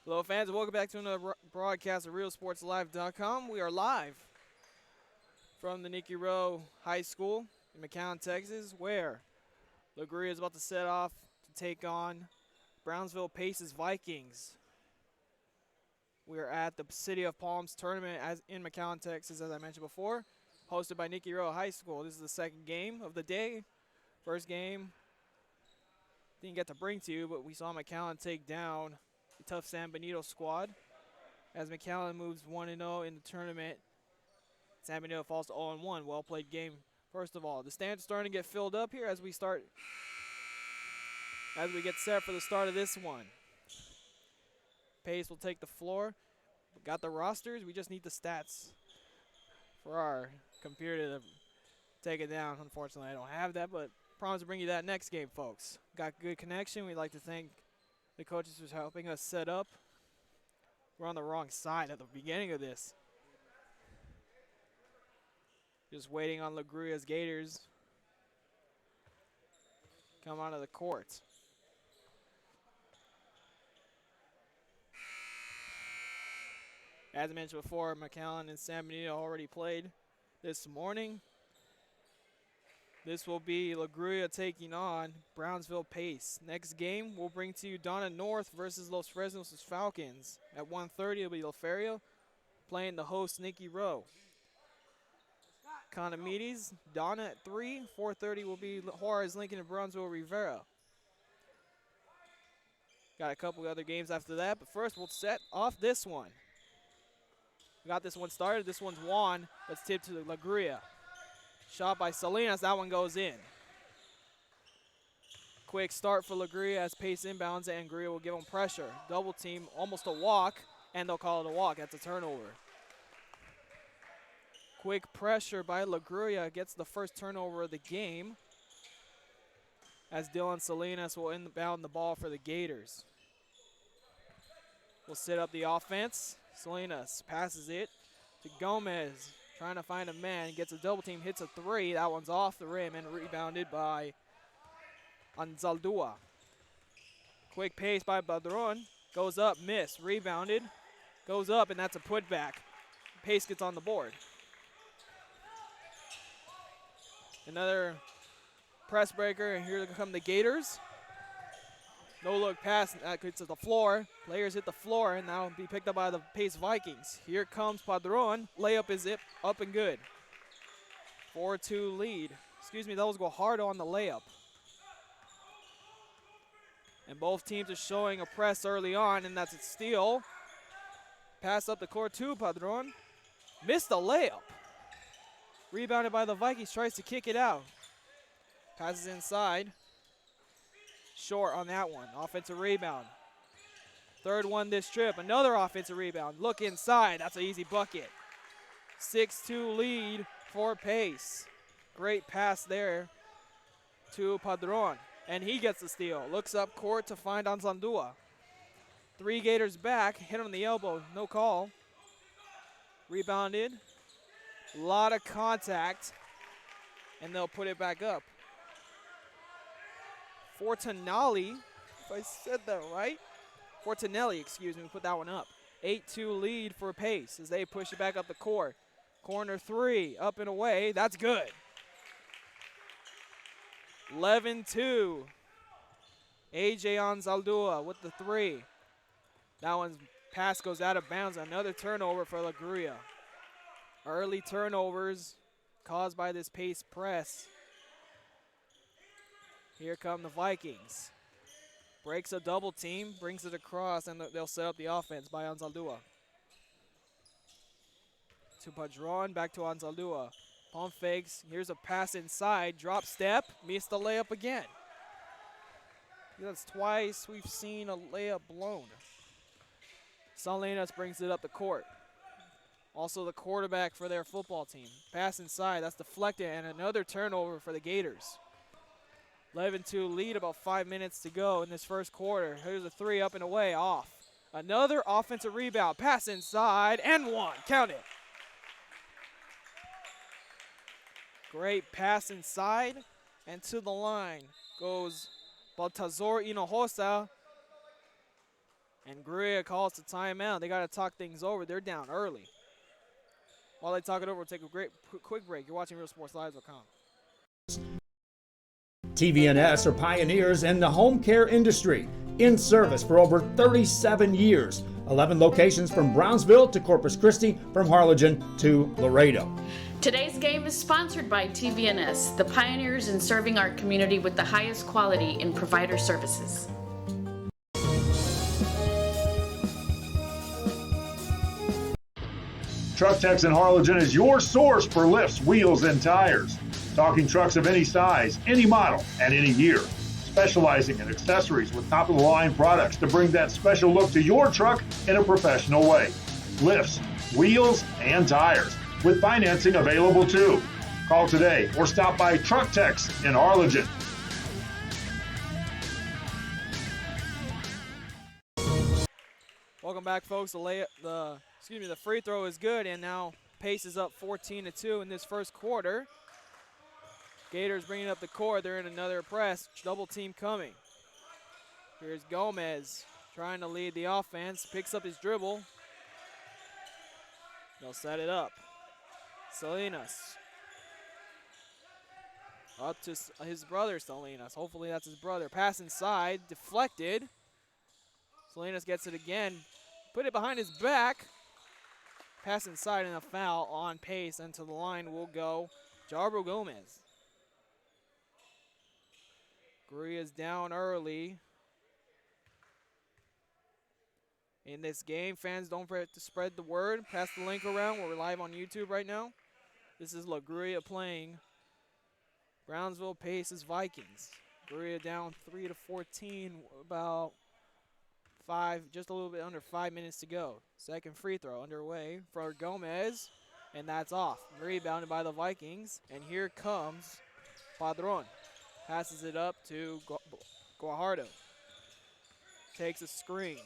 Hello, fans, and welcome back to another broadcast of RealSportsLive.com. We are live from the Nicky Rowe High School in McAllen, Texas, where LaGrulla is about to set off to take on Brownsville Pace's Vikings. We are at the City of Palms tournament in McAllen, Texas, as I mentioned before, hosted by Nicky Rowe High School. This is the second game of the day. First game didn't get to bring to you, but we saw McAllen take down the tough San Benito squad. As McAllen moves 1-0 in the tournament, San Benito falls to 0-1. Well played game. First of all, the stand's starting to get filled up here as we get set for the start of this one. Pace will take the floor. We got the rosters. We just need the stats for our computer to take it down. Unfortunately, I don't have that, but promise to bring you that next game, folks. Got good connection. We'd like to thank the coaches for helping us set up. We're on the wrong side at the beginning of this. Just waiting on LaGrulla's Gators come onto the court. As I mentioned before, McAllen and San Benito already played this morning. This will be LaGrulla taking on Brownsville Pace. Next game, we'll bring to you Donna North versus Los Fresnos Falcons. At 1:30, it'll be Loferio playing the host Nicky Rowe. Conamides, Donna at 3. 4:30 will be Juarez Lincoln and Brownsville Rivera. Got a couple other games after that, but first we'll set off this one. We got this one started. This one's won. Let's tip to LaGrulla. Shot by Salinas. That one goes in. Quick start for LaGrulla as Pace inbounds, and Grulla will give him pressure. Double team, almost a walk, and they'll call it a walk. That's a turnover. Quick pressure by LaGrulla gets the first turnover of the game as Dylan Salinas will inbound the ball for the Gators. We'll set up the offense. Salinas passes it to Gomez, trying to find a man, gets a double team, hits a three. That one's off the rim and rebounded by Anzaldua. Quick pace by Padron, goes up, miss, rebounded, goes up, and that's a putback. Pace gets on the board. Another press breaker, and here come the Gators. No look pass, that gets to the floor. Players hit the floor, and now be picked up by the Pace Vikings. Here comes Padron. Layup is up and good. 4-2 lead. Excuse me, those go hard on the layup. And both teams are showing a press early on, and that's a steal. Pass up the court to Padron. Missed the layup. Rebounded by the Vikings, tries to kick it out. Passes inside. Short on that one. Offensive rebound. Third one this trip. Another offensive rebound. Look inside. That's an easy bucket. 6-2 lead for Pace. Great pass there to Padron. And he gets the steal. Looks up court to find Anzaldua. 3 Gators back. Hit on the elbow. No call. Rebounded. A lot of contact. And they'll put it back up. Fortunelli, if I said that right. Fortunelli, excuse me, put that one up. 8-2 lead for Pace as they push it back up the court. Corner 3, up and away. That's good. 11-2. AJ Anzaldua with the 3. That one's pass goes out of bounds. Another turnover for LaGrulla. Early turnovers caused by this Pace press. Here come the Vikings. Breaks a double team, brings it across, and they'll set up the offense by Anzaldua. To Padron, back to Anzaldua. Pump fakes, here's a pass inside, drop step, missed the layup again. That's twice we've seen a layup blown. Salinas brings it up the court. Also the quarterback for their football team. Pass inside, that's deflected, and another turnover for the Gators. 11-2 lead, about 5 minutes to go in this first quarter. Here's a 3 up and away, off. Another offensive rebound, pass inside, and one. Count it. Great pass inside, and to the line goes Baltazar Hinojosa. And Grulla calls the timeout. They got to talk things over. They're down early. While they talk it over, we'll take a quick break. You're watching RealSportsLive.com. TVNS are pioneers in the home care industry, in service for over 37 years. 11 locations from Brownsville to Corpus Christi, from Harlingen to Laredo. Today's game is sponsored by TVNS, the pioneers in serving our community with the highest quality in provider services. Truck Techs in Harlingen is your source for lifts, wheels, and tires. Talking trucks of any size, any model, and any year. Specializing in accessories with top-of-the-line products to bring that special look to your truck in a professional way. Lifts, wheels, and tires, with financing available too. Call today or stop by Truck Techs in Harlingen. Welcome back, folks. The free throw is good, and now Pace is up 14-2 in this first quarter. Gators bringing up the court. They're in another press. Double team coming. Here's Gomez trying to lead the offense. Picks up his dribble. They'll set it up. Salinas. Up to his brother, Salinas. Hopefully that's his brother. Pass inside. Deflected. Salinas gets it again. Put it behind his back. Pass inside and a foul on Pace. And to the line will go Jarbro Gomez. Grulla's down early in this game. Fans, don't forget to spread the word. Pass the link around. We're live on YouTube right now. This is Grulla playing Brownsville Pace's Vikings. Grulla down 3-14, just a little bit under 5 minutes to go. Second free throw underway for Gomez, and that's off. Rebounded by the Vikings, and here comes Padron. Passes it up to Guajardo. Takes a screen.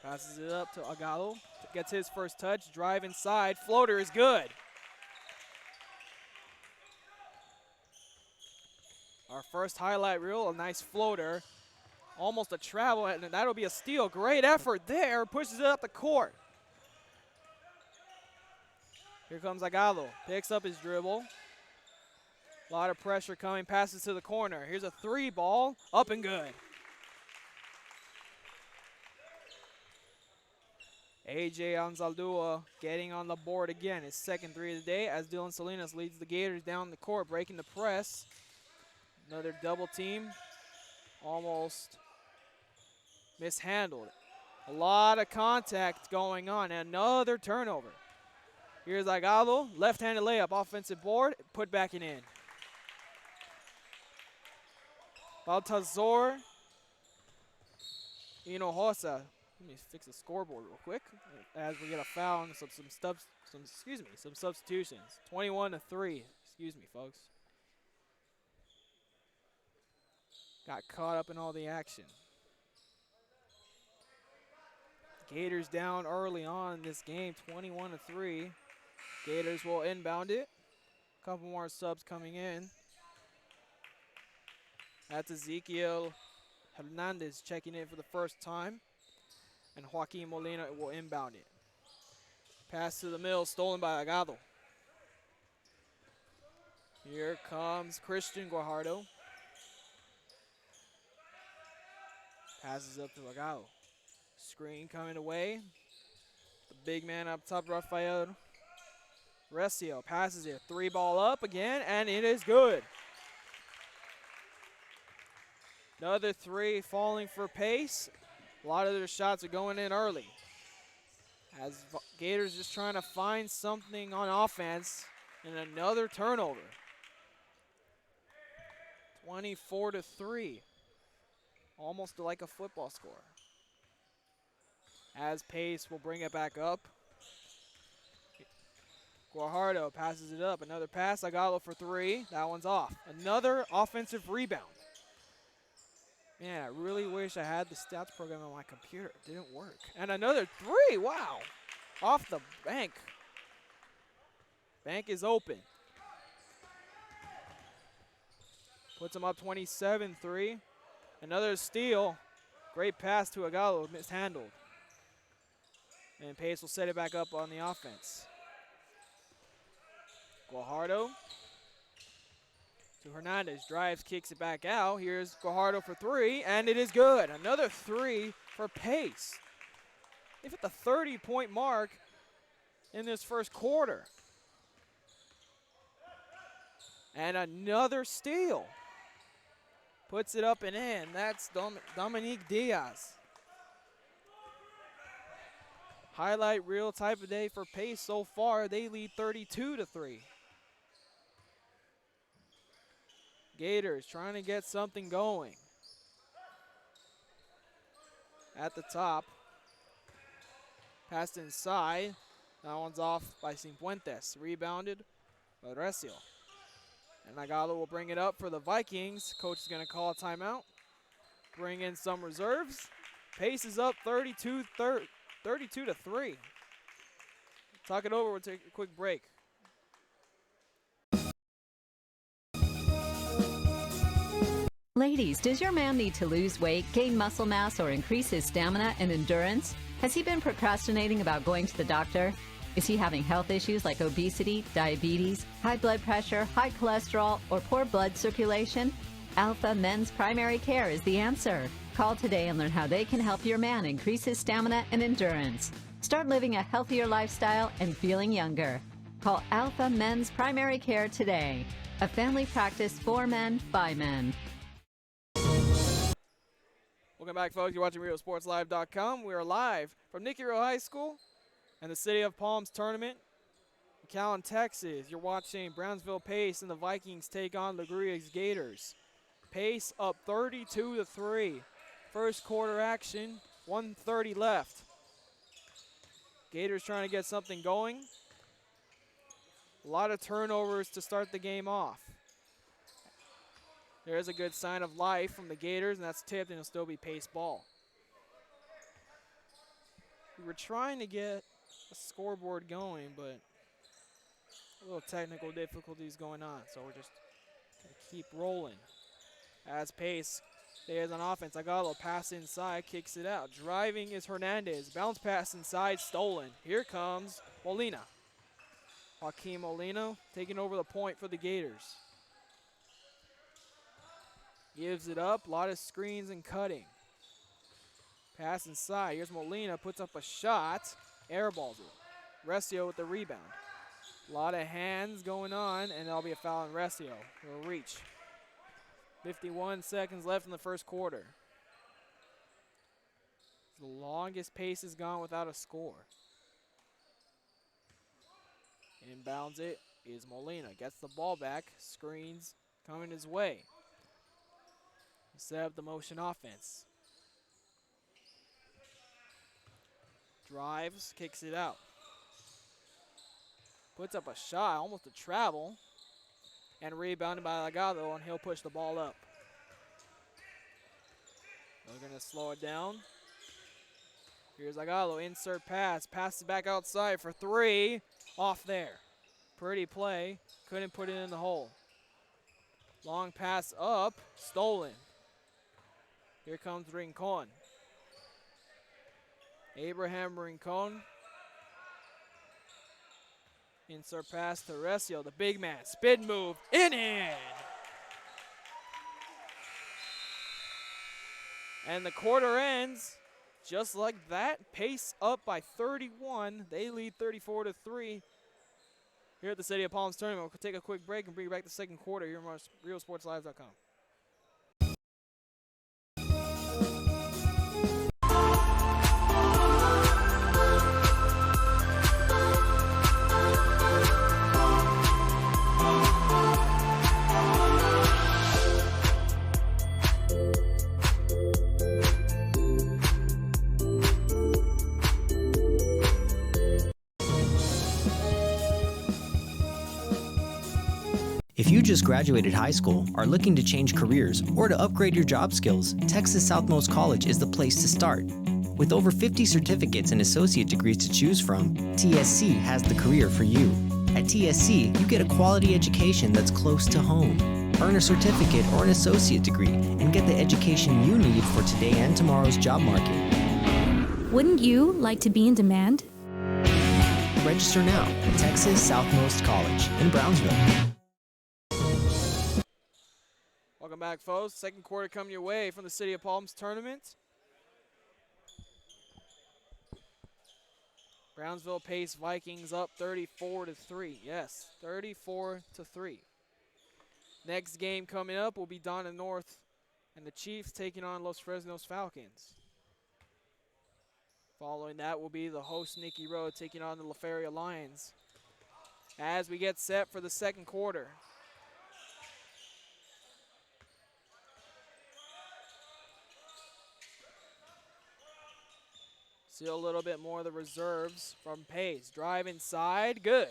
Passes it up to Agalo. Gets his first touch. Drive inside. Floater is good. Our first highlight reel, a nice floater. Almost a travel, and that'll be a steal. Great effort there. Pushes it up the court. Here comes Agalo. Picks up his dribble. A lot of pressure coming, passes to the corner. Here's a three ball, up and good. AJ Anzaldua getting on the board again. His second three of the day as Dylan Salinas leads the Gators down the court, breaking the press. Another double team, almost mishandled. A lot of contact going on, and another turnover. Here's Agalo, left-handed layup, offensive board, put back and in. Baltazar Hinojosa. Let me fix the scoreboard real quick as we get a foul and some substitutions. 21-3. Excuse me, folks. Got caught up in all the action. Gators down early on in this game, 21-3. Gators will inbound it. A couple more subs coming in. That's Ezekiel Hernandez checking in for the first time. And Joaquin Molina will inbound it. Pass to the middle, stolen by Agado. Here comes Christian Guajardo. Passes up to Agado. Screen coming away. The big man up top, Rafael Recio. Passes it. Three ball up again, and it is good. Another three falling for Pace. A lot of their shots are going in early. As Gators just trying to find something on offense, and another turnover. 24-3. Almost like a football score. As Pace will bring it back up. Guajardo passes it up. Another pass. Agalo for three. That one's off. Another offensive rebound. Man, I really wish I had the stats program on my computer. It didn't work. And another three. Wow. Off the bank. Bank is open. Puts them up 27-3. Another steal Great pass to Agallo, mishandled. And Pace will set it back up on the offense. Guajardo to Hernandez, drives, kicks it back out. Here's Guajardo for three, and it is good. Another three for Pace. They've hit the 30-point mark in this first quarter. And another steal. Puts it up and in. That's Dominique Diaz. Highlight reel type of day for Pace so far. They lead 32-3. Gators trying to get something going. At the top. Passed inside. That one's off by Cifuentes. Rebounded by Recio. And Agallo will bring it up for the Vikings. Coach is going to call a timeout. Bring in some reserves. Pace is up 32-3. Talk it over. We'll take a quick break. Ladies, does your man need to lose weight, gain muscle mass, or increase his stamina and endurance? Has he been procrastinating about going to the doctor? Is he having health issues like obesity, diabetes, high blood pressure, high cholesterol, or poor blood circulation? Alpha Men's Primary Care is the answer. Call today and learn how they can help your man increase his stamina and endurance. Start living a healthier lifestyle and feeling younger. Call Alpha Men's Primary Care today. A family practice for men, by men. Welcome back, folks. You're watching RealSportsLive.com. We are live from Nicky Rowe High School and the City of Palms tournament in McAllen, Texas. You're watching Brownsville Pace and the Vikings take on LaGria's Gators. Pace up 32-3. First quarter action, 1:30 left. Gators trying to get something going. A lot of turnovers to start the game off. There's a good sign of life from the Gators, and that's tipped, and it'll still be Pace ball. We were trying to get a scoreboard going, but a little technical difficulties going on, so we're just going to keep rolling. As Pace stays on offense, Agallo pass inside, kicks it out. Driving is Hernandez. Bounce pass inside, stolen. Here comes Molina. Joaquin Molina taking over the point for the Gators. Gives it up, a lot of screens and cutting. Pass inside, here's Molina, puts up a shot, airballs it. Recio with the rebound. A lot of hands going on, and there'll be a foul on Recio. He'll reach. 51 seconds left in the first quarter. The longest Pace has gone without a score. Inbounds it is Molina. Gets the ball back, screens coming his way. Set up the motion offense. Drives, kicks it out. Puts up a shot, almost a travel. And rebounded by Agallo, and he'll push the ball up. They're going to slow it down. Here's Agallo, insert pass. Passes back outside for three. Off there. Pretty play. Couldn't put it in the hole. Long pass up. Stolen. Here comes Rincon. Abraham Rincon. Insert pass to Recio, the big man. Spin move, in. And the quarter ends just like that. Pace up by 31. They lead 34-3 here at the City of Palms tournament. We'll take a quick break and bring you back the second quarter here on RealSportsLive.com. If you just graduated high school, are looking to change careers, or to upgrade your job skills, Texas Southmost College is the place to start. With over 50 certificates and associate degrees to choose from, TSC has the career for you. At TSC, you get a quality education that's close to home. earn a certificate or an associate degree, and get the education you need for today and tomorrow's job market. Wouldn't you like to be in demand? Register now at Texas Southmost College in Brownsville. Welcome back, folks. Second quarter coming your way from the City of Palms tournament. Brownsville Pace Vikings up 34-3. Yes, 34-3. Next game coming up will be Donna North and the Chiefs taking on Los Fresnos Falcons. Following that will be the host Nicky Road taking on the La Feria Lions. As we get set for the second quarter. See a little bit more of the reserves from Pace. Drive inside, good.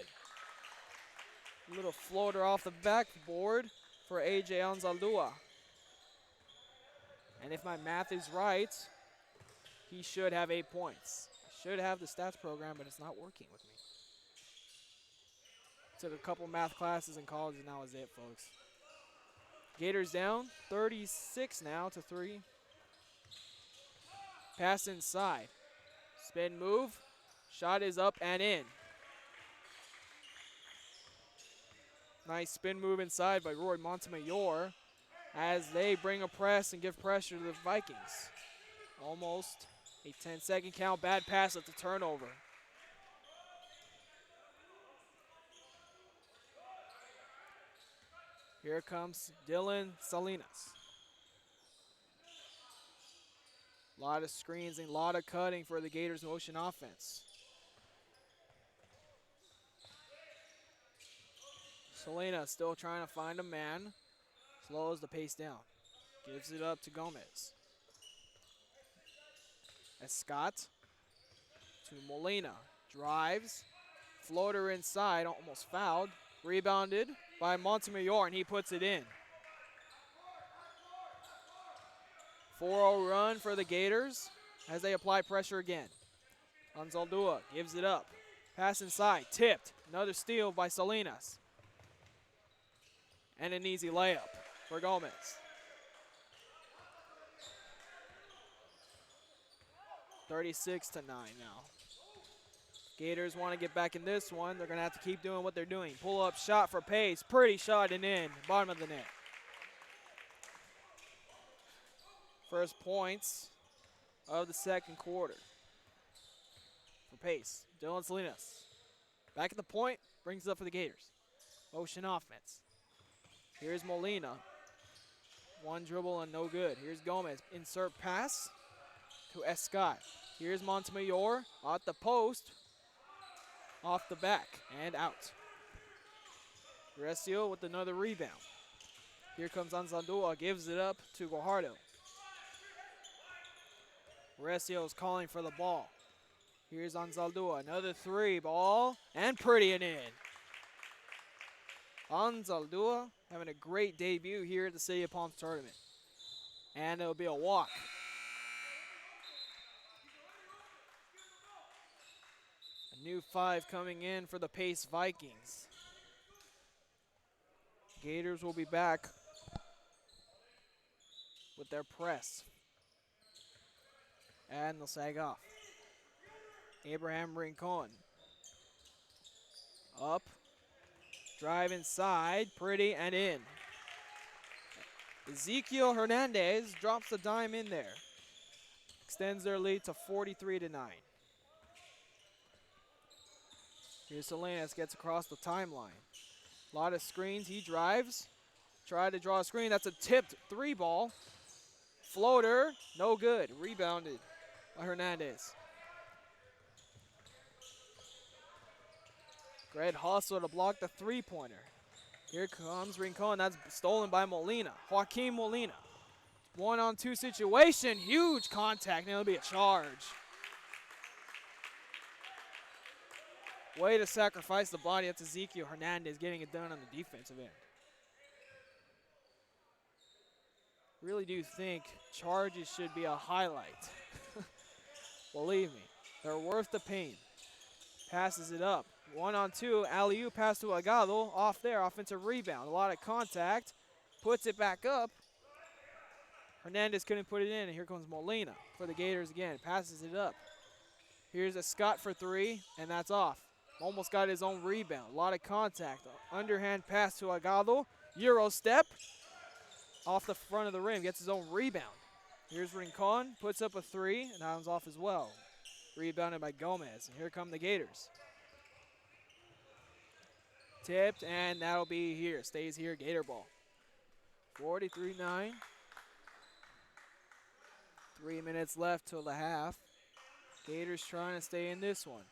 Little floater off the backboard for AJ Anzaldua. And if my math is right, he should have 8 points. I should have the stats program, but it's not working with me. Took a couple math classes in college, and that was it, folks. Gators down, 36 now to 3. Pass inside. Spin move. Shot is up and in. Nice spin move inside by Roy Montemayor as they bring a press and give pressure to the Vikings. Almost a 10-second count. Bad pass at the turnover. Here comes Dylan Salinas. A lot of screens and a lot of cutting for the Gators motion offense. Salinas still trying to find a man. Slows the pace down. Gives it up to Gomez. Escott to Molina. Drives. Floater inside, almost fouled. Rebounded by Montemayor, and he puts it in. 4-0 run for the Gators as they apply pressure again. Anzaldua gives it up. Pass inside, tipped. Another steal by Salinas. And an easy layup for Gomez. (36-9) now. Gators want to get back in this one. They're going to have to keep doing what they're doing. Pull-up shot for Pace. Pretty shot and in. Bottom of the net. First points of the second quarter for Pace. Dylan Salinas. Back at the point. Brings it up for the Gators. Motion offense. Here's Molina. One dribble and no good. Here's Gomez. Insert pass to Escott. Here's Montemayor at the post. Off the back and out. Recio with another rebound. Here comes Anzaldua. Gives it up to Guajardo. Recio is calling for the ball. Here's Anzaldua. Another three ball and pretty and in. Anzaldua having a great debut here at the City of Palms tournament. And it'll be a walk. A new 5 coming in for the Pace Vikings. Gators will be back with their press. And they'll sag off. Abraham Rincon. Up. Drive inside. Pretty and in. Ezekiel Hernandez drops the dime in there. Extends their lead to 43-9. Here's Salinas, gets across the timeline. A lot of screens. He drives. Tried to draw a screen. That's a tipped 3 ball. Floater. No good. Rebounded by Hernandez. Great hustle to block the 3-pointer. Here comes Rincon. That's stolen by Molina. Joaquin Molina. 1-on-2 situation. Huge contact. Now it'll be a charge. Way to sacrifice the body. That's Ezekiel Hernandez getting it done on the defensive end. Really do think charges should be a highlight. Believe me, they're worth the pain. Passes it up. 1-on-2, alley-oop pass to Agado. Off there, offensive rebound. A lot of contact. puts it back up. Hernandez couldn't put it in, and here comes Molina for the Gators again. Passes it up. Here's a Scott for three, and that's off. Almost got his own rebound. A lot of contact. Underhand pass to Agado. Euro step. Off the front of the rim. Gets his own rebound. Here's Rincon. Puts up a three, and that one's off as well. Rebounded by Gomez. And here come the Gators. Tipped, and that'll be here. Stays here. Gator ball. 43-9. 3 minutes left till the half. Gators trying to stay in this one.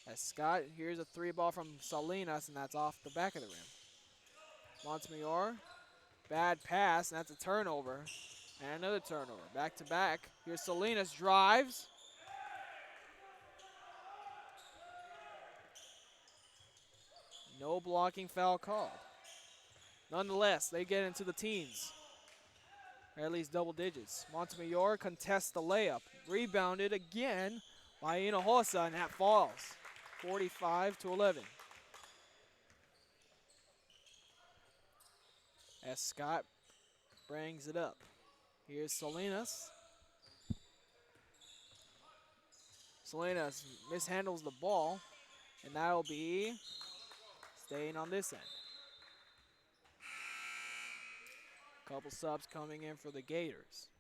As Scott, here's a three ball from Salinas, and that's off the back of the rim. Montemayor, bad pass, and that's a turnover. And another turnover, back to back. Here's Salinas, drives. No blocking foul called. Nonetheless, they get into the teens. Or at least double digits. Montemayor contests the layup. Rebounded again by Hinojosa, and that falls. 45-11. As Scott brings it up. Here's Salinas. Salinas mishandles the ball, and that'll be staying on this end. Couple subs coming in for the Gators.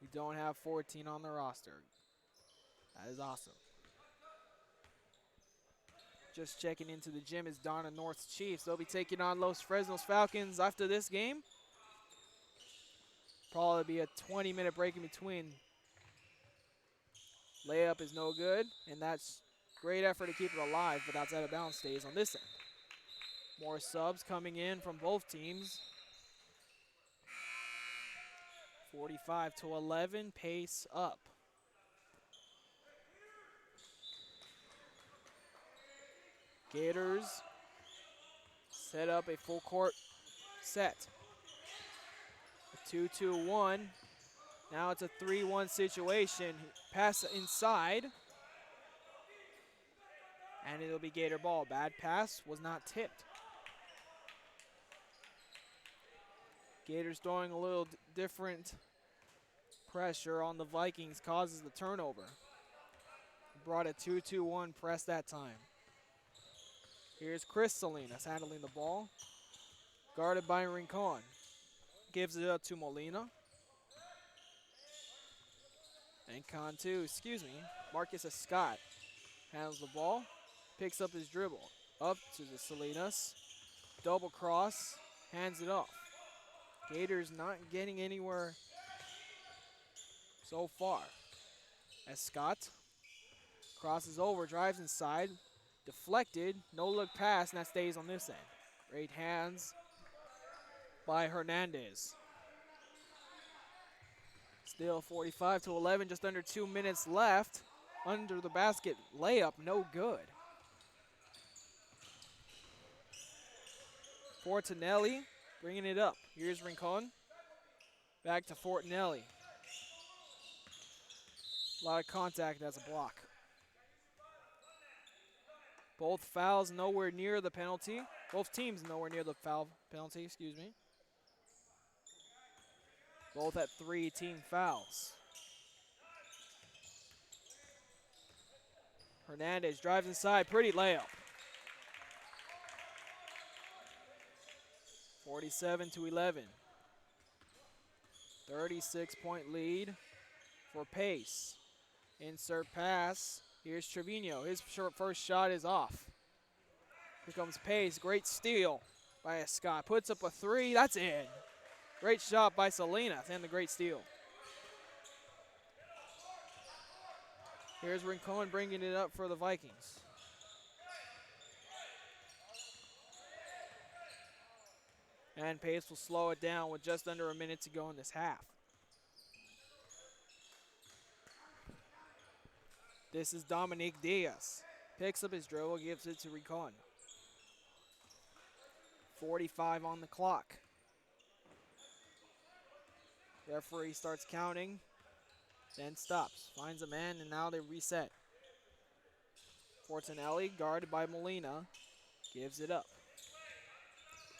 We don't have 14 on the roster. That is awesome. Just checking into the gym is Donna North's Chiefs. They'll be taking on Los Fresnos Falcons after this game. Probably be a 20-minute break in between. Layup is no good, and that's great effort to keep it alive, but that's out of bounds, stays on this end. More subs coming in from both teams. 45-11, pace up. Gators set up a full court set. A 2-2-1. Now it's a 3-1 situation. Pass inside. And it'll be Gator ball. Bad pass, was not tipped. Gators throwing a little different pressure on the Vikings, causes the turnover. Brought a 2-2-1 press that time. Here's Chris Salinas handling the ball. Guarded by Rincon. Gives it up to Molina. And Marcus Scott handles the ball. Picks up his dribble. Up to the Salinas. Double cross. Hands it off. Gators not getting anywhere so far. As Scott crosses over, drives inside. Deflected, no look pass, and that stays on this end. Great hands by Hernandez. Still 45-11, just under 2 minutes left. Under the basket, layup, no good. Fortinelli bringing it up. Here's Rincon. Back to Fortinelli. A lot of contact as a block. Both fouls nowhere near the penalty. Both teams nowhere near the foul penalty, excuse me. Both at 3 team fouls. Hernandez drives inside, pretty layup. 47-11. 36-point lead for Pace. Insert pass. Here's Trevino. His first shot is off. Here comes Pace. Great steal by Scott. Puts up a three. That's in. Great shot by Salinas and the great steal. Here's Rincon bringing it up for the Vikings. And Pace will slow it down with just under a minute to go in this half. This is Dominique Diaz. Picks up his dribble, gives it to Rincon. 45 on the clock. Referee starts counting, then stops. Finds a man, and now they reset. Fortinelli, guarded by Molina, gives it up.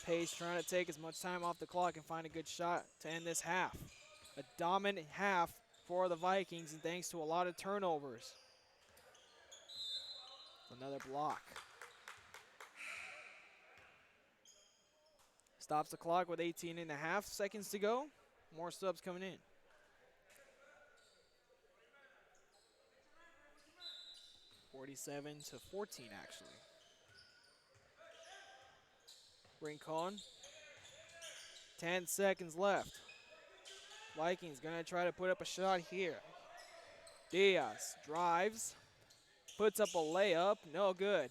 Pace trying to take as much time off the clock and find a good shot to end this half. A dominant half for the Vikings, and thanks to a lot of turnovers. Another block. Stops the clock with 18.5 seconds to go. More subs coming in. (47-14) actually. Rincon. 10 seconds left. Vikings gonna try to put up a shot here. Diaz drives, puts up a layup, no good.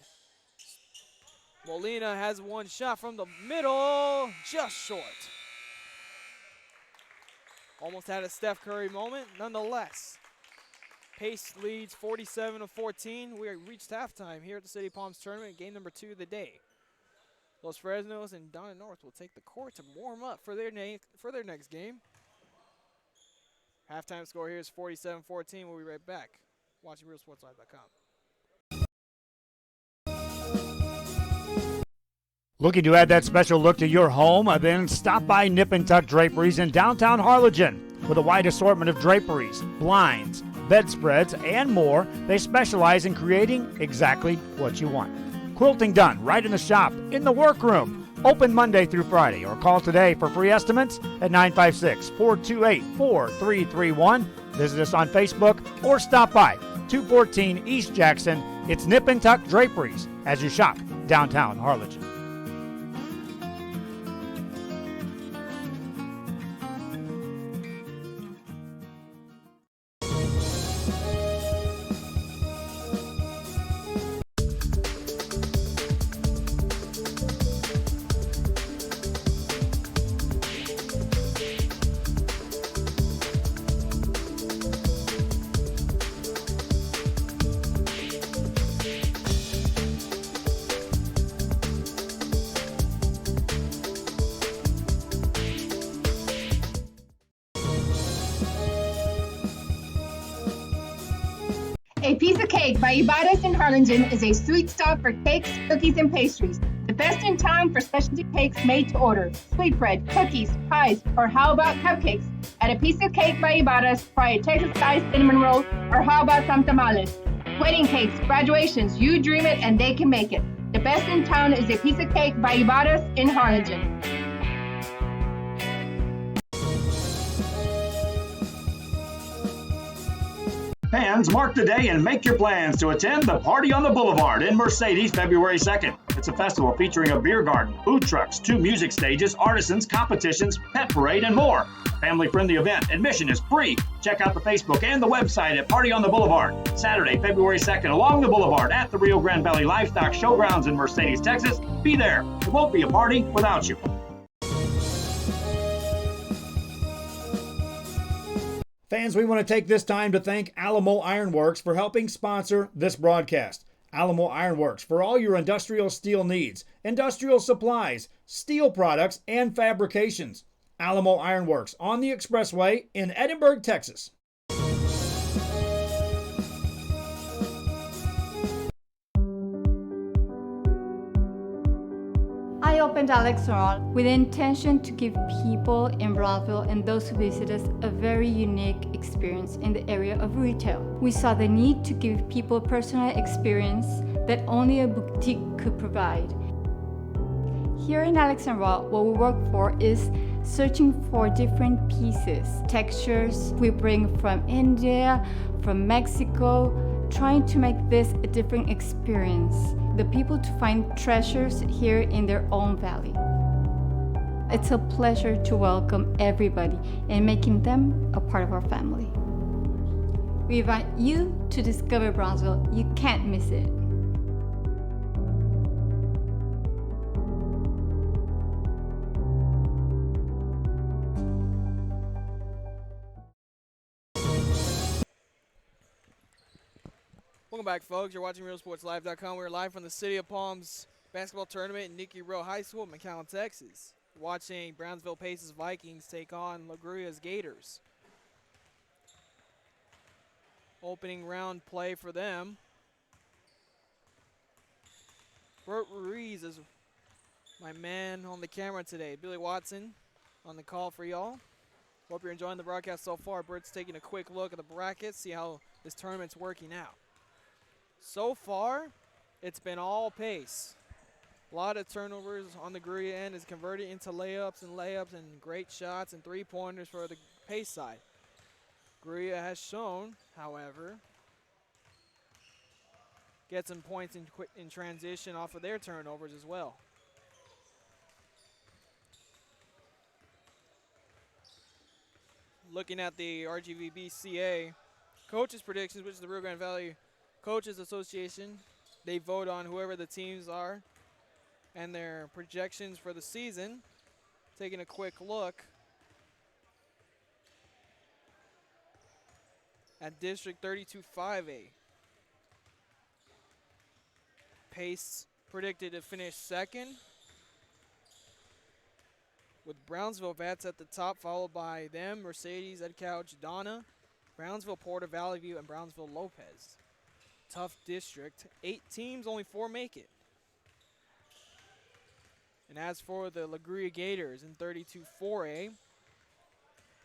Molina has one shot from the middle, just short. Almost had a Steph Curry moment, nonetheless. Pace leads 47-14. We reached halftime here at the City Palms tournament, game number 2 of the day. Los Fresnos and Donna North will take the court to warm up for their next game. Halftime score here is 47-14. We'll be right back. Watching RealSportsLive.com. Looking to add that special look to your home? Then stop by Nip and Tuck Draperies in downtown Harlingen. With a wide assortment of draperies, blinds, bedspreads, and more, they specialize in creating exactly what you want. Quilting done right in the shop, in the workroom. Open Monday through Friday, or call today for free estimates at 956-428-4331. Visit us on Facebook or stop by 214 East Jackson. It's Nip and Tuck Draperies as you shop downtown Harlingen. A Piece of Cake by Ibadas in Harlingen is a sweet stop for cakes, cookies, and pastries. The best in town for specialty cakes made to order. Sweetbread, cookies, pies, or how about cupcakes? At A Piece of Cake by Ibadas, try a Texas-style cinnamon roll, or how about some tamales? Wedding cakes, graduations, you dream it and they can make it. The best in town is A Piece of Cake by Ibadas in Harlingen. Fans, mark the day and make your plans to attend the Party on the Boulevard in Mercedes February 2nd. It's a festival featuring a beer garden, food trucks, 2 music stages, artisans, competitions, pet parade, and more. Family-friendly event. Admission is free. Check out the Facebook and the website at Party on the Boulevard. Saturday, February 2nd, along the Boulevard at the Rio Grande Valley Livestock Showgrounds in Mercedes, Texas. Be there. It won't be a party without you. Fans, we want to take this time to thank Alamo Ironworks for helping sponsor this broadcast. Alamo Ironworks for all your industrial steel needs, industrial supplies, steel products, and fabrications. Alamo Ironworks on the Expressway in Edinburgh, Texas. I opened Alex Restaurant with the intention to give people in Brownsville and those who visit us a very unique experience in the area of retail. We saw the need to give people a personal experience that only a boutique could provide. Here in Alexandria, what we work for is searching for different pieces, textures we bring from India, from Mexico, trying to make this a different experience. The people to find treasures here in their own valley. It's a pleasure to welcome everybody and making them a part of our family. We invite you to discover Brownsville. You can't miss it. Welcome back, folks. You're watching RealSportsLive.com. We're live from the City of Palms basketball tournament in Nicky Rowe High School in McAllen, Texas. Watching Brownsville Pace's Vikings take on La Grulla's Gators. Opening round play for them. Bert Ruiz is my man on the camera today, Billy Watson, on the call for y'all. Hope you're enjoying the broadcast so far. Bert's taking a quick look at the brackets, see how this tournament's working out. So far, it's been all pace. A lot of turnovers on the Grulla end is converted into layups and great shots and three-pointers for the pace side. Grulla has shown, however, get some points in transition off of their turnovers as well. Looking at the RGVBCA coaches predictions, which is the Rio Grande Valley Coaches Association, they vote on whoever the teams are and their projections for the season. Taking a quick look at District 32 5A. Pace predicted to finish second, with Brownsville Vets at the top, followed by them, Mercedes, Ed Couch, Donna, Brownsville, Porter, Valley View, and Brownsville Lopez. Tough district. 8 teams, only 4 make it. And as for the La Grulla Gators in 32 4A,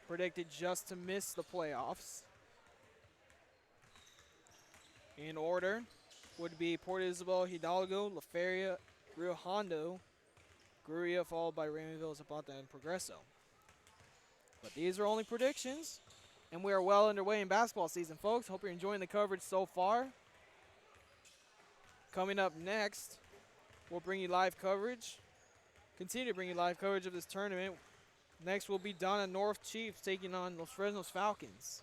predicted just to miss the playoffs. In order would be Port Isabel, Hidalgo, La Feria, Rio Hondo, Grulla, followed by Raymondville, Zapata, and Progreso. But these are only predictions, and we are well underway in basketball season, folks. Hope you're enjoying the coverage so far. Coming up next, we'll bring you live coverage. Continue to bring you live coverage of this tournament. Next will be Donna North Chiefs taking on Los Fresnos Falcons.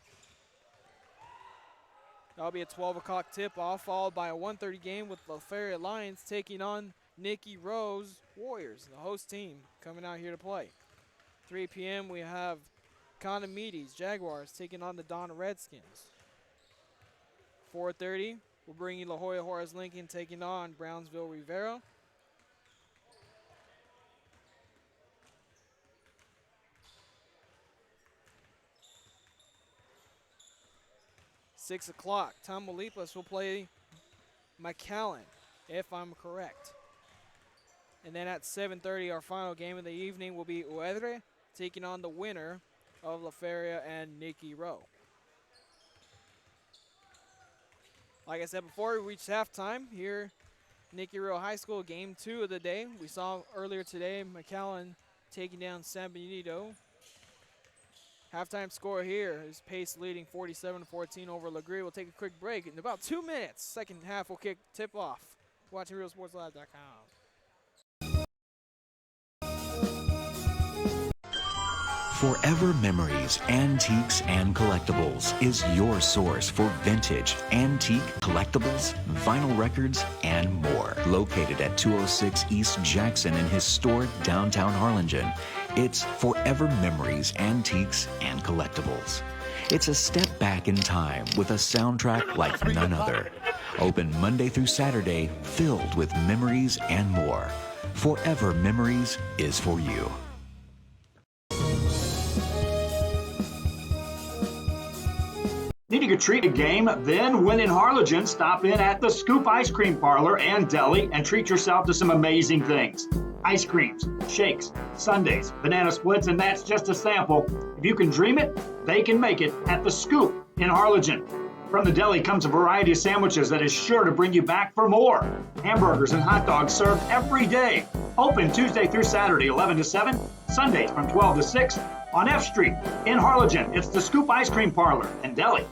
That'll be a 12 o'clock tip-off, followed by a 1:30 game with La Feria Lions taking on Nicky Rose Warriors, the host team, coming out here to play. 3 p.m. we have Condomites Jaguars taking on the Donna Redskins. 4:30 we'll bring you La Jolla Horace Lincoln taking on Brownsville Rivera. Six o'clock, Tamaulipas will play McAllen, if I'm correct. And then at 7:30, our final game of the evening will be Uedre taking on the winner of La Feria and Nicky Rowe. Like I said before, we reached halftime here, Nicky Rowe High School, game 2 of the day. We saw earlier today McAllen taking down San Benito. Halftime score here is Pace leading 47-14 over La Grulla. We'll take a quick break. In about 2 minutes, second half will kick tip off. Watching RealSportsLive.com. Forever Memories, Antiques, and Collectibles is your source for vintage, antique, collectibles, vinyl records, and more. Located at 206 East Jackson in historic downtown Harlingen, it's Forever Memories, Antiques, and Collectibles. It's a step back in time with a soundtrack like none other. Open Monday through Saturday, filled with memories and more. Forever Memories is for you. Needing a treat a game? Then when in Harlingen, stop in at the Scoop Ice Cream Parlor and Deli and treat yourself to some amazing things. Ice creams, shakes, sundaes, banana splits, and that's just a sample. If you can dream it, they can make it at the Scoop in Harlingen. From the deli comes a variety of sandwiches that is sure to bring you back for more. Hamburgers and hot dogs served every day. Open Tuesday through Saturday, 11 to 7, Sundays from 12 to 6 on F Street in Harlingen. It's the Scoop Ice Cream Parlor and Deli.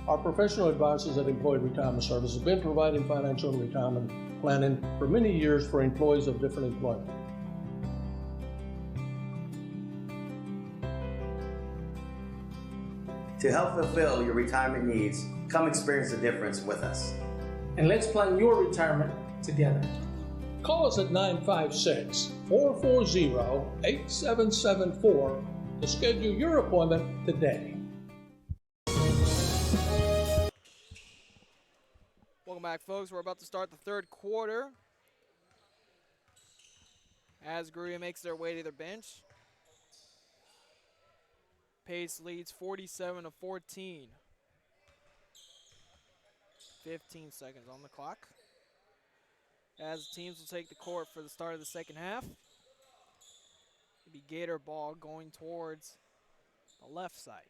Our professional advisors at Employee Retirement Service have been providing financial and retirement planning for many years for employees of different employment. To help fulfill your retirement needs, come experience the difference with us. And let's plan your retirement together. Call us at 956-440-8774 to schedule your appointment today. Welcome back, folks. We're about to start the third quarter as Grulla makes their way to their bench. Pace leads 47-14. 15 seconds on the clock. As teams will take the court for the start of the second half. It'll be Gator ball going towards the left side.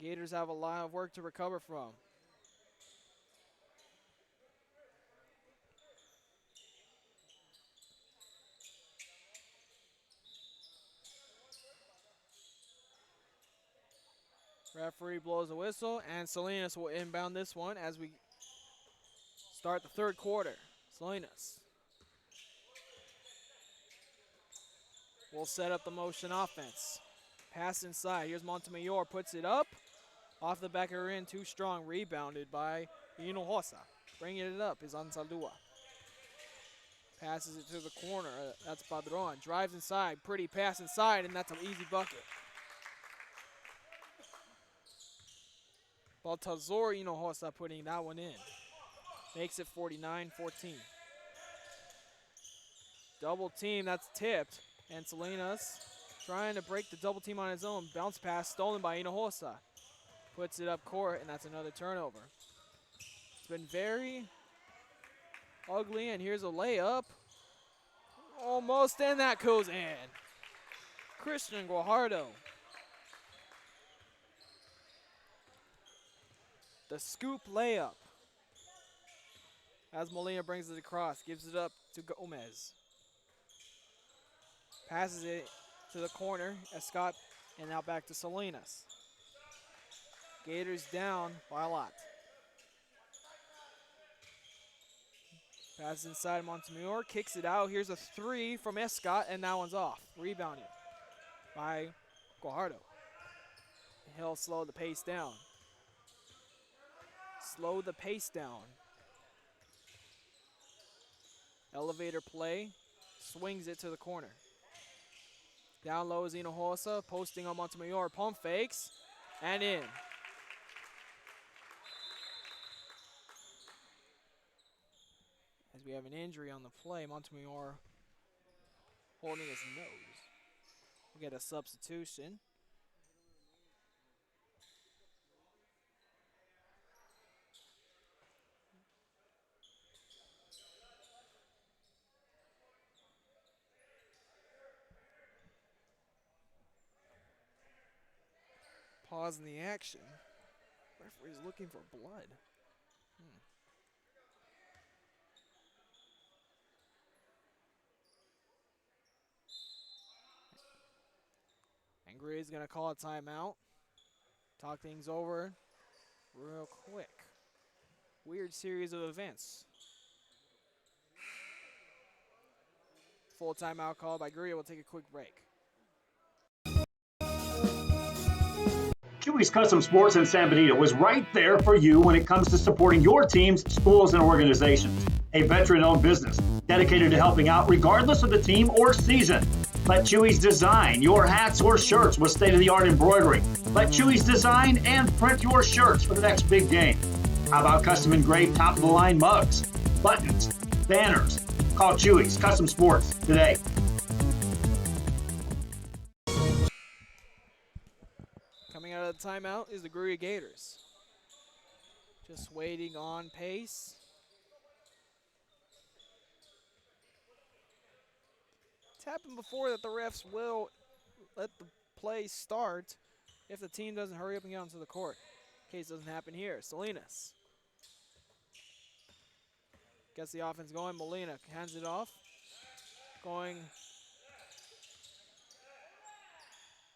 Gators have a lot of work to recover from. Referee blows a whistle, and Salinas will inbound this one as we start the third quarter. Salinas will set up the motion offense. Pass inside. Here's Montemayor, puts it up. Off the back of her in, too strong. Rebounded by Hinojosa. Bringing it up is Ansaldua. Passes it to the corner. That's Padron. Drives inside. Pretty pass inside, and that's an easy bucket. Baltazar Hinojosa putting that one in. Makes it 49-14. Double team, that's tipped. And Salinas trying to break the double team on his own. Bounce pass stolen by Hinojosa. Puts it up court, and that's another turnover. It's been very ugly, and here's a layup. Almost, and that goes in. Christian Guajardo. The scoop layup. As Molina brings it across, gives it up to Gomez. Passes it to the corner as Scott, and now back to Salinas. Gators down by a lot. Passes inside Montemayor, kicks it out. Here's a three from Escott, and that one's off. Rebounded by Guajardo. He'll slow the pace down. Slow the pace down. Elevator play, swings it to the corner. Down low is Hinojosa, posting on Montemayor, pump fakes, and in. As we have an injury on the play, Montemayor holding his nose. We'll get a substitution. Pause in the action. Referee's looking for blood. And Gray's going to call a timeout. Talk things over real quick. Weird series of events. Full timeout call by Grulla. We'll take a quick break. Chewy's Custom Sports in San Benito is right there for you when it comes to supporting your teams, schools, and organizations. A veteran-owned business dedicated to helping out regardless of the team or season. Let Chewy's design your hats or shirts with state-of-the-art embroidery. Let Chewy's design and print your shirts for the next big game. How about custom engraved top-of-the-line mugs, buttons, banners? Call Chewy's Custom Sports today. Coming out of the timeout is the Grulla Gators. Just waiting on pace. It's happened before that the refs will let the play start if the team doesn't hurry up and get onto the court. Case doesn't happen here. Salinas gets the offense going. Molina hands it off. Going.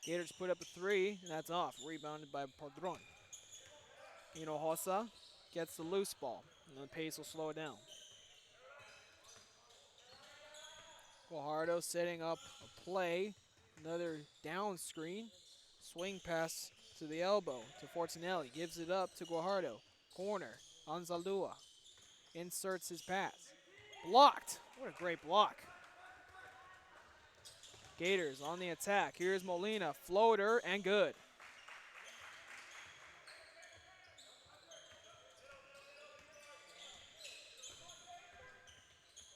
Gators put up a three, and that's off. Rebounded by Padron. Hinojosa gets the loose ball, and the pace will slow it down. Guajardo setting up a play. Another down screen. Swing pass to the elbow to Fortunelli. Gives it up to Guajardo. Corner. Ansaldua inserts his pass. Blocked. What a great block. Gators on the attack. Here's Molina. Floater and good.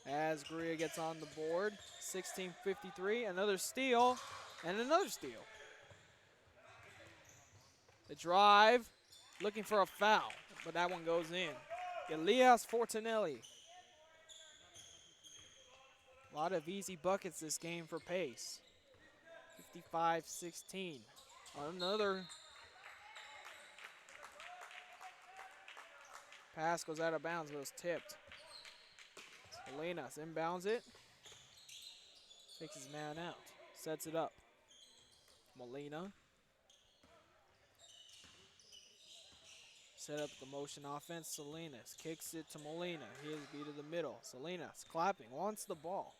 as Grulla gets on the board. 16:53, another steal, and another steal. The drive, looking for a foul, but that one goes in. Elias Fortinelli. A lot of easy buckets this game for Pace. 55-16. Another pass goes out of bounds, but it was tipped. Salinas inbounds it. Takes his man out. Sets it up. Molina. Set up the motion offense. Salinas kicks it to Molina. He is beat to the middle. Salinas clapping, wants the ball.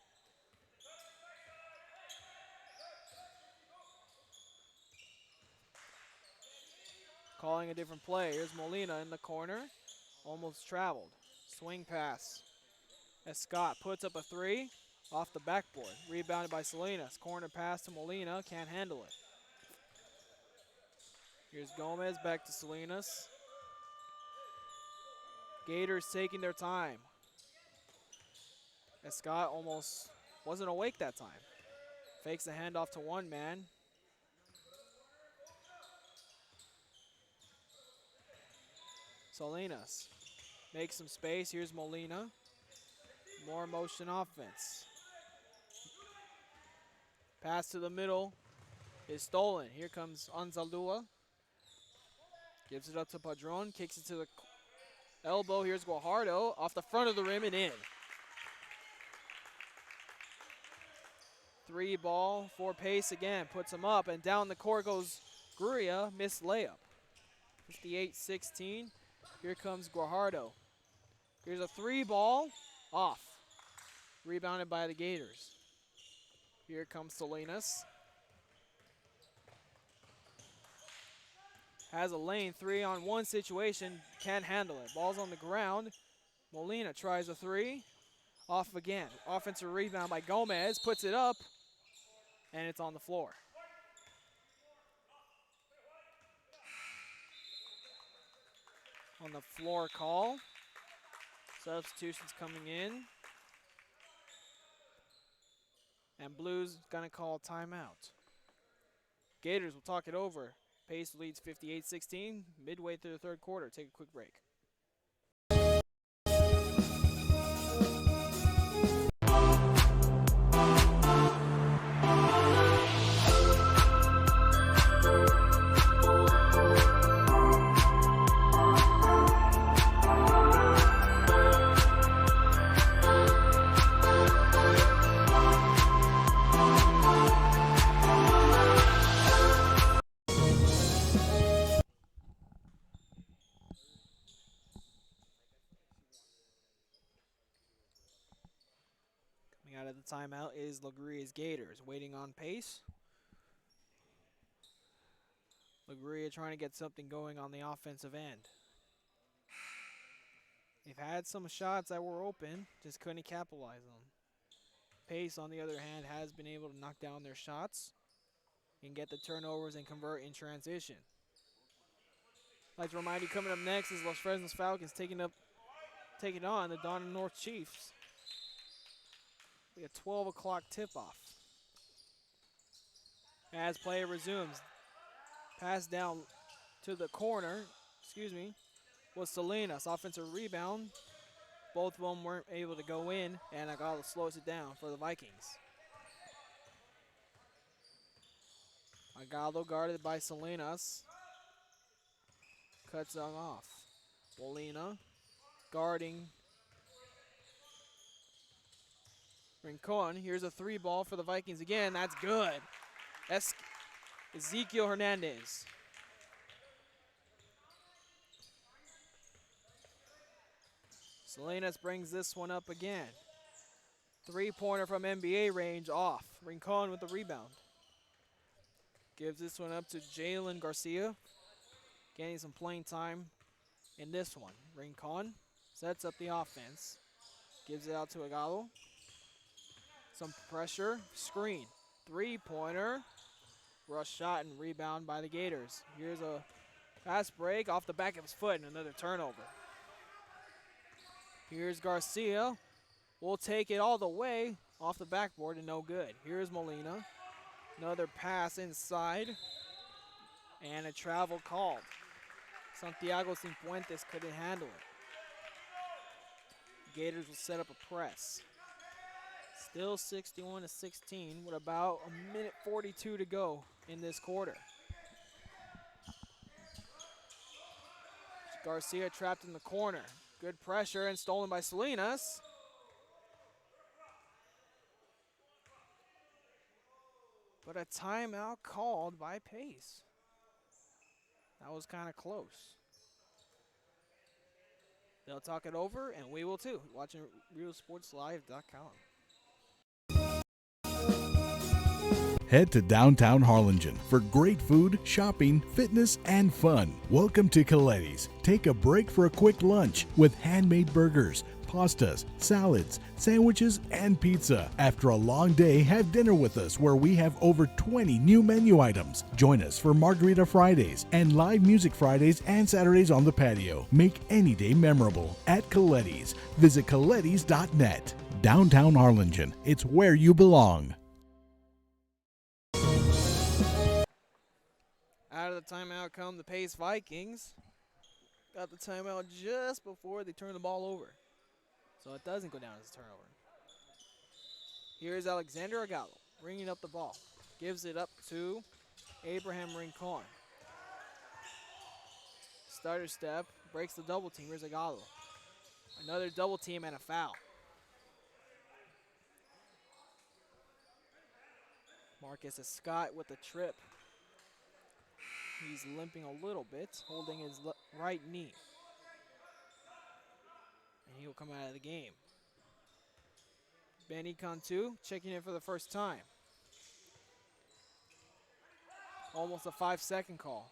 Calling a different play. Here's Molina in the corner. Almost traveled. Swing pass. As Scott puts up a three off the backboard. Rebounded by Salinas. Corner pass to Molina. Can't handle it. Here's Gomez back to Salinas. Gators taking their time. As Scott almost wasn't awake that time. Fakes the handoff to one man. Salinas makes some space. Here's Molina. More motion offense. Pass to the middle is stolen. Here comes Anzaldua. Gives it up to Padron. Kicks it to the elbow. Here's Guajardo off the front of the rim and in. 3 ball for Pace again. Puts him up and down the court goes Grulla. Missed layup. 58-16. Here comes Guajardo. Here's a 3 ball. Off. Rebounded by the Gators. Here comes Salinas. Has a lane 3-on-1 situation. Can't handle it. Ball's on the ground. Molina tries a 3. Off again. Offensive rebound by Gomez. Puts it up. And it's on the floor. On the floor call. Substitutions coming in. And Blues gonna call timeout. Gators will talk it over. Pace leads 58-16, midway through the third quarter. Take a quick break. Out of the timeout is LaGria's Gators, waiting on Pace. LaGria trying to get something going on the offensive end. They've had some shots that were open, just couldn't capitalize on them. Pace, on the other hand, has been able to knock down their shots and get the turnovers and convert in transition. I'd like to remind you, coming up next is Los Fresnos Falcons taking on the Donna North Chiefs. We got 12 o'clock tip-off. As play resumes. Pass down to the corner, was Salinas. Offensive rebound. Both of them weren't able to go in, and Agalo slows it down for the Vikings. Agalo guarded by Salinas. Cuts them off. Molina guarding Rincon. Here's a 3 ball for the Vikings again. That's good. That's Ezekiel Hernandez. Salinas brings this one up again. 3-pointer from NBA range off. Rincon with the rebound. Gives this one up to Jalen Garcia. Getting some playing time in this one. Rincon sets up the offense. Gives it out to Agalo. Some pressure, screen, 3-pointer, rush shot and rebound by the Gators. Here's a fast break off the back of his foot and another turnover. Here's Garcia, will take it all the way off the backboard and no good. Here's Molina. Another pass inside. And a travel called. Santiago Cifuentes couldn't handle it. Gators will set up a press. Still 61-16 with about a minute 42 to go in this quarter. Garcia trapped in the corner. Good pressure and stolen by Salinas. But a timeout called by Pace. That was kind of close. They'll talk it over, and we will too. Watching RealSportsLive.com. Head to downtown Harlingen for great food, shopping, fitness, and fun. Welcome to Coletti's. Take a break for a quick lunch with handmade burgers, pastas, salads, sandwiches, and pizza. After a long day, have dinner with us where we have over 20 new menu items. Join us for Margarita Fridays and live music Fridays and Saturdays on the patio. Make any day memorable at Coletti's. Visit Coletti's.net. Downtown Harlingen. It's where you belong. Out of the timeout come the Pace Vikings. Got the timeout just before they turn the ball over. So it doesn't go down as a turnover. Here's Alexander Agallo bringing up the ball. Gives it up to Abraham Rincon. Starter step, breaks the double team. Here's Agallo. Another double team and a foul. Marcus Scott with the trip. He's limping a little bit, holding his right knee. And he'll come out of the game. Benny Cantu checking in for the first time. Almost a 5-second call.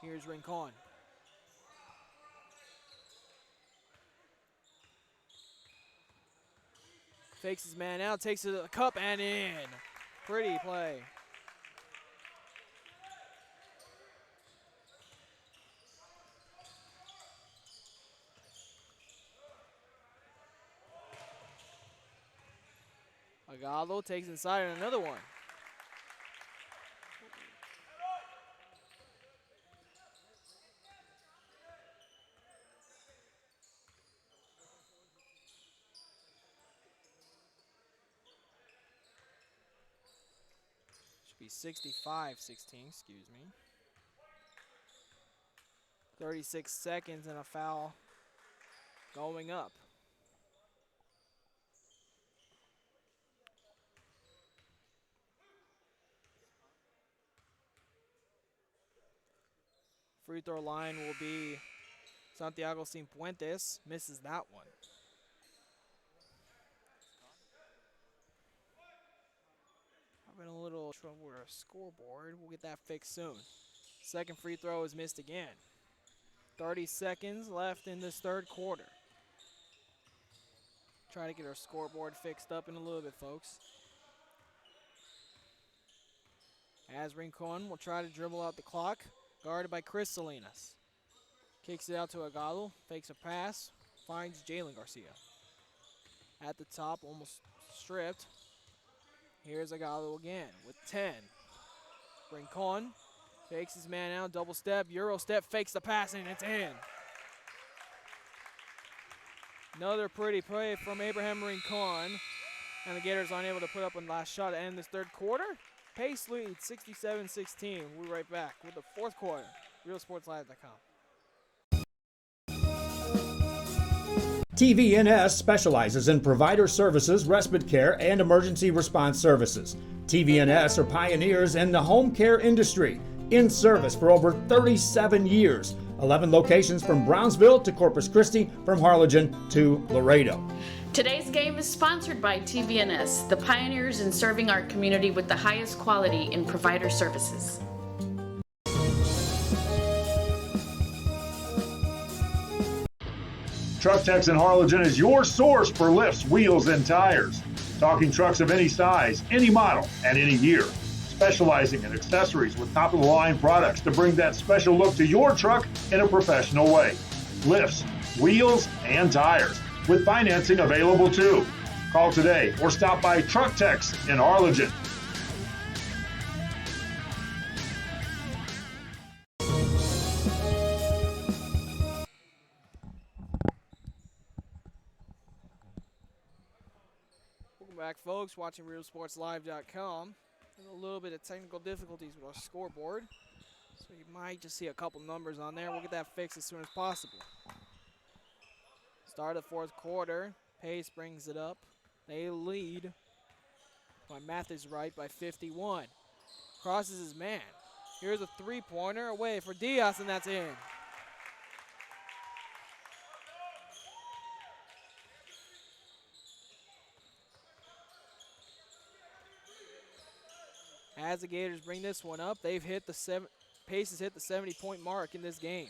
Here's Rincon. Fakes his man out, takes it to the cup and in. Pretty play. Agallo takes inside and another one. Should be 65-16, excuse me. 36 seconds and a foul going up. Free throw line will be Santiago Cifuentes. Misses that one. Having a little trouble with our scoreboard. We'll get that fixed soon. Second free throw is missed again. 30 seconds left in this third quarter. Try to get our scoreboard fixed up in a little bit, folks. As Rincon will try to dribble out the clock. Guarded by Chris Salinas. Kicks it out to Agallo. Fakes a pass. Finds Jalen Garcia. At the top, almost stripped. Here's Agallo again with 10. Rincon fakes his man out. Double step. Euro step. Fakes the pass and it's in. Another pretty play from Abraham Rincon. And the Gators unable to put up one last shot to end this third quarter. Pace lead 67-16. We'll be right back with the fourth quarter. RealSportsLive.com. TVNS specializes in provider services, respite care, and emergency response services. TVNS are pioneers in the home care industry, in service for over 37 years. 11 locations from Brownsville to Corpus Christi, from Harlingen to Laredo. Today's game is sponsored by TVNS, the pioneers in serving our community with the highest quality in provider services. Truck Techs in Harlingen is your source for lifts, wheels, and tires. Talking trucks of any size, any model, and any year. Specializing in accessories with top-of-the-line products to bring that special look to your truck in a professional way. Lifts, wheels, and tires. with financing available too. Call today or stop by Truck Tex in Harlingen. Welcome back, folks. Watching RealSportsLive.com. There's a little bit of technical difficulties with our scoreboard, so you might just see a couple numbers on there. We'll get that fixed as soon as possible. Start of fourth quarter. Pace brings it up. They lead, if my math is right, by 51. Crosses his man. Here's a three-pointer away for Diaz, and that's in. As the Gators bring this one up, they've hit the Pace has hit the 70-point mark in this game.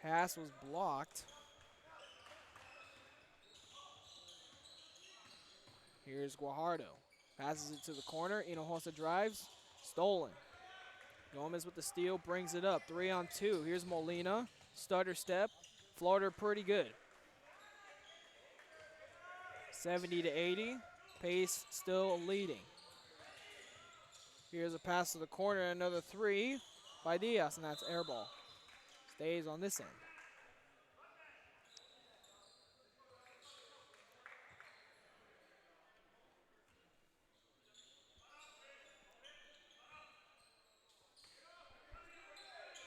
Pass was blocked. Here's Guajardo. Passes it to the corner. Hinojosa drives. Stolen. Gomez with the steal, brings it up. 3-on-2. Here's Molina. Stutter step. Floater pretty good. 70-80. Pace still leading. Here's a pass to the corner. Another three by Diaz, and that's air ball. Stays on this end.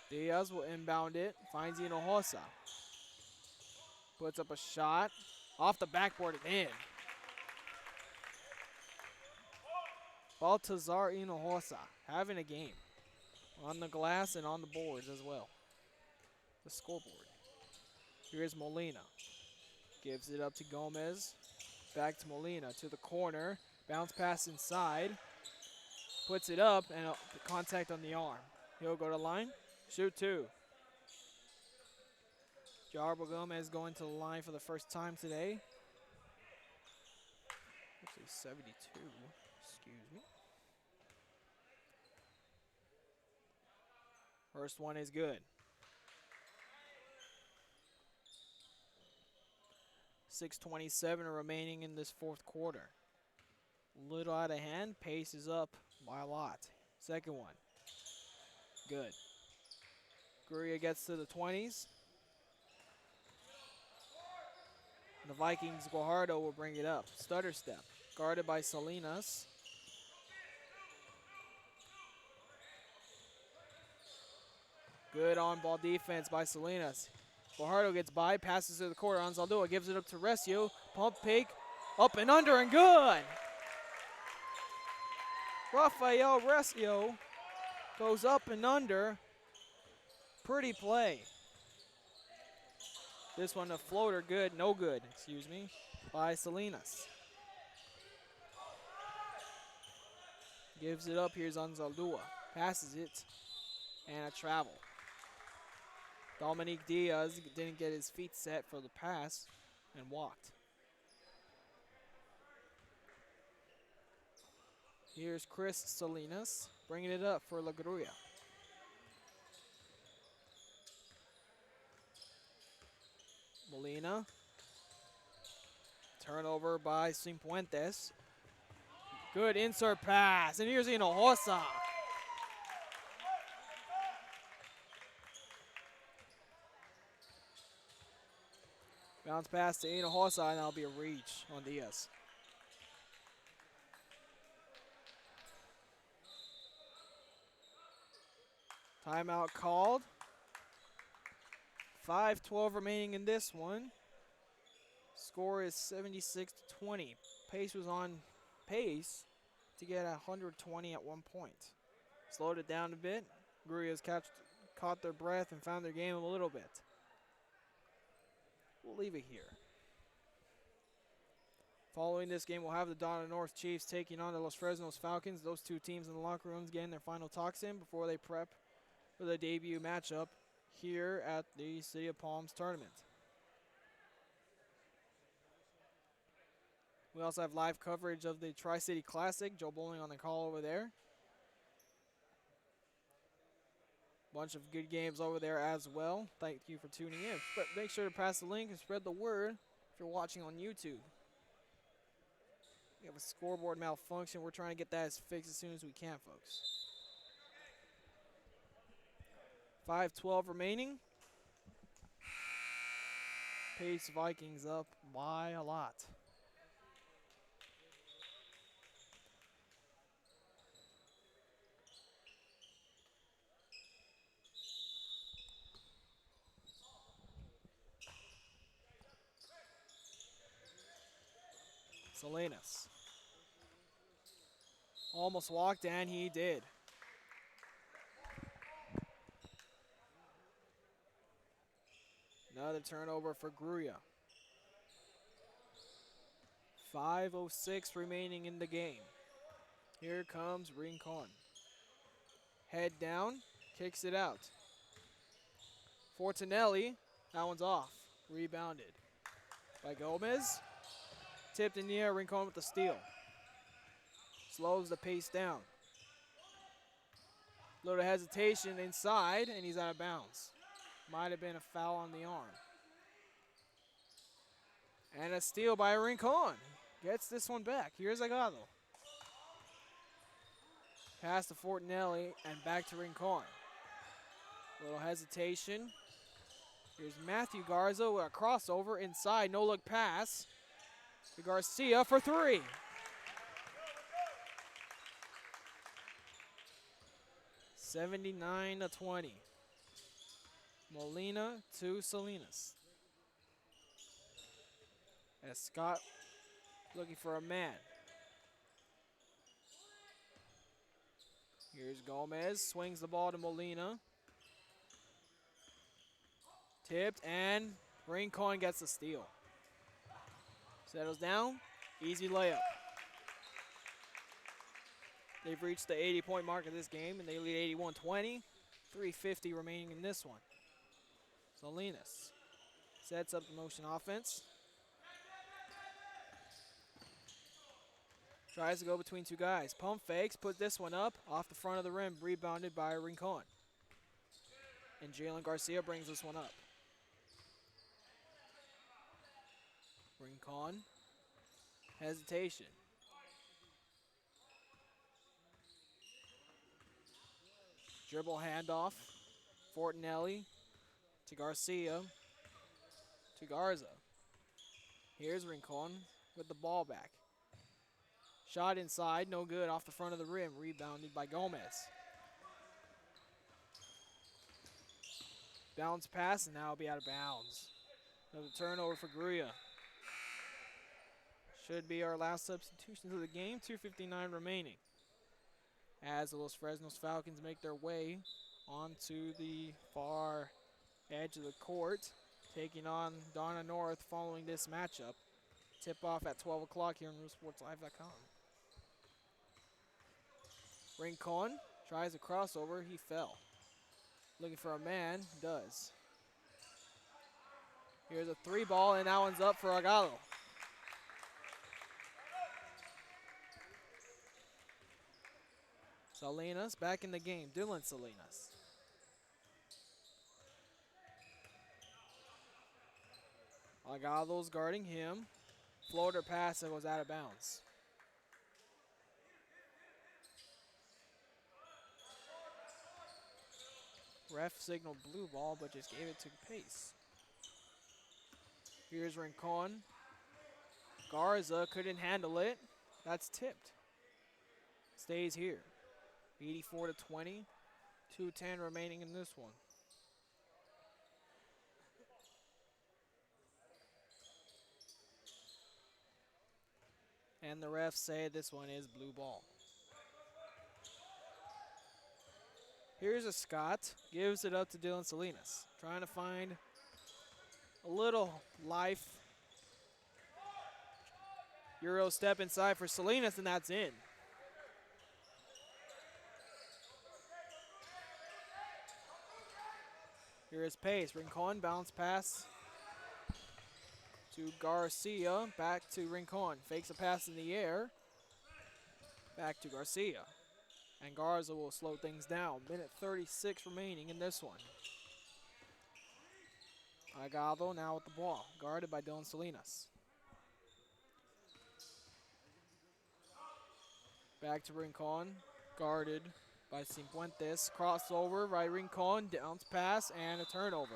Diaz will inbound it. Finds Hinojosa. Puts up a shot. Off the backboard and in. Baltazar Hinojosa having a game. On the glass and on the boards as well. The scoreboard. Here's Molina. Gives it up to Gomez. Back to Molina to the corner. Bounce pass inside. Puts it up and the contact on the arm. He'll go to line. Shoot two. Jarbo Gomez going to the line for the first time today. Actually 72. Excuse me. First one is good. 6:27 remaining in this fourth quarter. Little out of hand. Pace is up by a lot. Second one. Good. Grulla gets to the 20s. The Vikings, Guajardo will bring it up. Stutter step. Guarded by Salinas. Good on-ball defense by Salinas. Guajardo gets by, passes to the corner. Anzaldúa gives it up to Recio. Pump fake, up and under, and good. Rafael Recio goes up and under. Pretty play. This one a floater, good, no good, excuse me, by Salinas. Gives it up, here's Anzaldúa. Passes it, and a travel. Dominique Diaz didn't get his feet set for the pass and walked. Here's Chris Salinas bringing it up for La Grulla. Molina. Turnover by Cifuentes. Good insert pass, and here's Hinojosa. Bounce pass to Hinojosa, and that'll be a reach on Diaz. Timeout called. 5:12 remaining in this one. Score is 76-20. Pace was on pace to get 120 at one point. Slowed it down a bit. Grulla's caught their breath and found their game a little bit. We'll leave it here. Following this game, we'll have the Donna North Chiefs taking on the Los Fresnos Falcons. Those two teams in the locker rooms getting their final talks in before they prep for the debut matchup here at the City of Palms tournament. We also have live coverage of the Tri-City Classic. Joe Bowling on the call over there. Bunch of good games over there as well. Thank you for tuning in. But make sure to pass the link and spread the word if you're watching on YouTube. We have a scoreboard malfunction. We're trying to get that fixed as soon as we can, folks. 5:12 remaining. Pace Vikings up by a lot. Salinas. Almost walked, and he did. Another turnover for Grulla. 5:06 remaining in the game. Here comes Rincon. Head down, kicks it out. Fortinelli, that one's off. Rebounded by Gomez. Tipped in the air, Rincon with the steal. Slows the pace down. Little hesitation inside, and he's out of bounds. Might have been a foul on the arm. And a steal by Rincon. Gets this one back. Here's Agado. Pass to Fortinelli and back to Rincon. Little hesitation. Here's Matthew Garza with a crossover inside. No look pass to Garcia for three. (79-20). Molina to Salinas. As Scott looking for a man. Here's Gomez, swings the ball to Molina. Tipped, and Rincon gets the steal. Settles down, easy layup. They've reached the 80-point mark of this game, and they lead 81-20. 3:50 remaining in this one. Salinas sets up the motion offense. Tries to go between two guys. Pump fakes, put this one up off the front of the rim, rebounded by Rincon. And Jalen Garcia brings this one up. Rincon, hesitation. Dribble handoff. Fortinelli to Garcia to Garza. Here's Rincon with the ball back. Shot inside, no good, off the front of the rim, rebounded by Gomez. Bounce pass, and now it'll be out of bounds. Another turnover for Grulla. Should be our last substitution of the game, 2:59 remaining. As the Los Fresnos Falcons make their way onto the far edge of the court, taking on Donna North following this matchup. Tip off at 12 o'clock here on RealSportsLive.com. Rincon tries a crossover, he fell. Looking for a man, does. Here's a three ball, and that one's up for Agalo. Salinas back in the game, Dylan Salinas. Agado's guarding him. Floater pass that goes out of bounds. Ref signaled blue ball, but just gave it to Pace. Here's Rincon. Garza couldn't handle it. That's tipped. Stays here. 84-20. 2:10 remaining in this one. And the refs say this one is blue ball. Here's a Scott, gives it up to Dylan Salinas. Trying to find a little life. Euro step inside for Salinas, and that's in. Here is Pace. Rincon, bounce pass to Garcia. Back to Rincon. Fakes a pass in the air. Back to Garcia. And Garza will slow things down. Minute 36 remaining in this one. Agado now with the ball, guarded by Dylan Salinas. Back to Rincon, guarded by Cifuentes. Crossover, right Rincon, bounce pass, and a turnover.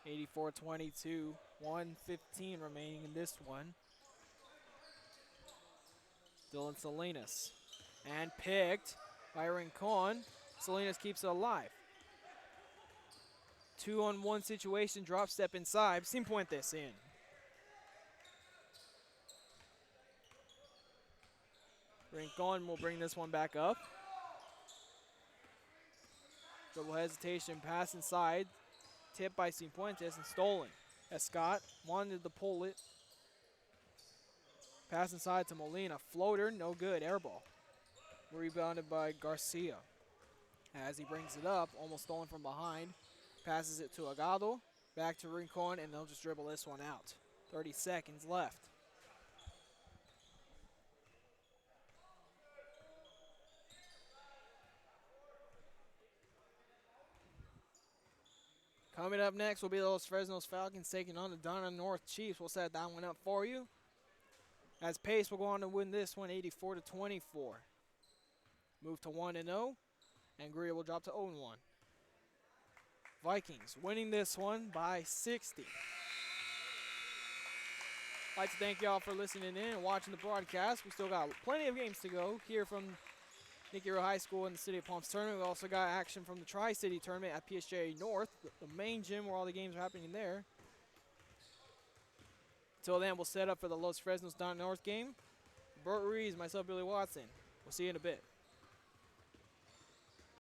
(84-22), 1:15 remaining in this one. Dylan Salinas, and picked by Rincon. Salinas keeps it alive. 2-on-1 situation, drop step inside. Cifuentes in. Rincon will bring this one back up. Double hesitation, pass inside. Tipped by Cifuentes and stolen. As Scott wanted to pull it. Pass inside to Molina. Floater, no good, air ball. Rebounded by Garcia. As he brings it up, almost stolen from behind. Passes it to Agado. Back to Rincon, and they'll just dribble this one out. 30 seconds left. Coming up next will be the Los Fresnos Falcons taking on the Donna North Chiefs. We'll set that one up for you. As Pace will go on to win this one 84-24. Move to 1-0, and Grulla will drop to 0-1. Vikings winning this one by 60. I'd like to thank y'all for listening in and watching the broadcast. We still got plenty of games to go here from Nicky Rowe High School in the City of Palms tournament. We also got action from the Tri-City tournament at PSJ North, the main gym where all the games are happening there. Until then, we'll set up for the Los Fresnos Donna North game. Bert Ruiz, myself, Billy Watson. We'll see you in a bit.